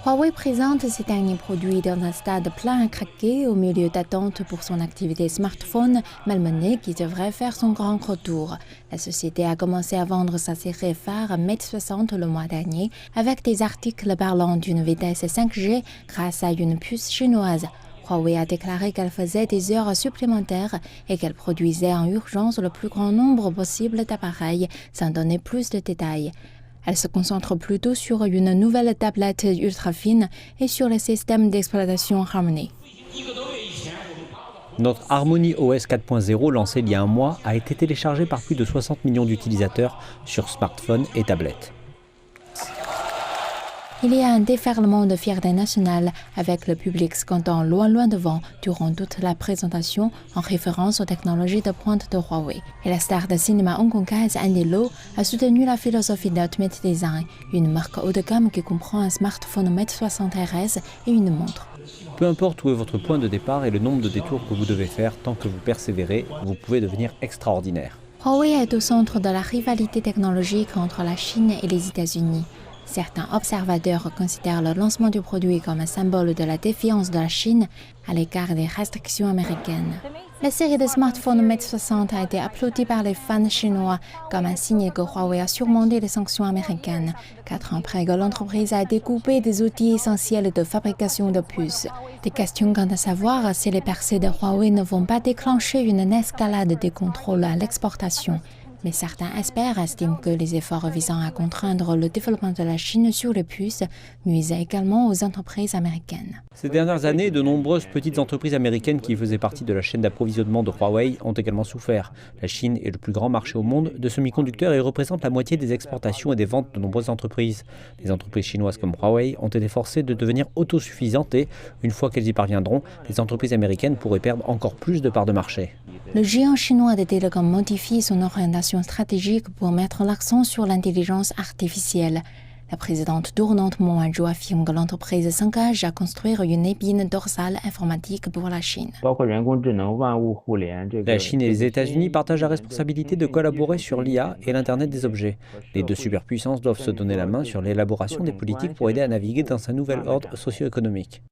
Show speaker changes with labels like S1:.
S1: Huawei présente ces derniers produits dans un stade plein à craquer au milieu d'attente pour son activité smartphone malmenée qui devrait faire son grand retour. La société a commencé à vendre sa série phare Mate 60 le mois dernier avec des articles parlant d'une vitesse 5G grâce à une puce chinoise. Huawei a déclaré qu'elle faisait des heures supplémentaires et qu'elle produisait en urgence le plus grand nombre possible d'appareils sans donner plus de détails. Elle se concentre plutôt sur une nouvelle tablette ultra fine et sur le système d'exploitation Harmony.
S2: Notre Harmony OS 4.0, lancé il y a un mois, a été téléchargé par plus de 60 millions d'utilisateurs sur smartphones et tablettes.
S1: Il y a un déferlement de fierté nationale avec le public scandant loin devant durant toute la présentation en référence aux technologies de pointe de Huawei. Et la star de cinéma hongkongaise Andy Lau a soutenu la philosophie d'Ultimate Design, une marque haut de gamme qui comprend un smartphone Mate 60 RS et une montre.
S2: Peu importe où est votre point de départ et le nombre de détours que vous devez faire, tant que vous persévérez, vous pouvez devenir extraordinaire.
S1: Huawei est au centre de la rivalité technologique entre la Chine et les États-Unis. Certains observateurs considèrent le lancement du produit comme un symbole de la défiance de la Chine à l'égard des restrictions américaines. La série de smartphones Mate 60 a été applaudie par les fans chinois comme un signe que Huawei a surmonté les sanctions américaines, 4 ans après que l'entreprise a découpé des outils essentiels de fabrication de puces. Des questions quant à savoir si les percées de Huawei ne vont pas déclencher une escalade des contrôles à l'exportation. Mais certains experts estiment que les efforts visant à contraindre le développement de la Chine sur les puces nuisent également aux entreprises américaines.
S2: Ces dernières années, de nombreuses petites entreprises américaines qui faisaient partie de la chaîne d'approvisionnement de Huawei ont également souffert. La Chine est le plus grand marché au monde de semi-conducteurs et représente la moitié des exportations et des ventes de nombreuses entreprises. Les entreprises chinoises comme Huawei ont été forcées de devenir autosuffisantes et, une fois qu'elles y parviendront, les entreprises américaines pourraient perdre encore plus de parts de marché.
S1: Le géant chinois des télécoms modifie son orientation stratégique pour mettre l'accent sur l'intelligence artificielle. La présidente tournante Mo Wanzhou affirme que l'entreprise s'engage à construire une épine dorsale informatique pour la Chine.
S2: La Chine et les États-Unis partagent la responsabilité de collaborer sur l'IA et l'Internet des objets. Les deux superpuissances doivent se donner la main sur l'élaboration des politiques pour aider à naviguer dans un nouvel ordre socio-économique.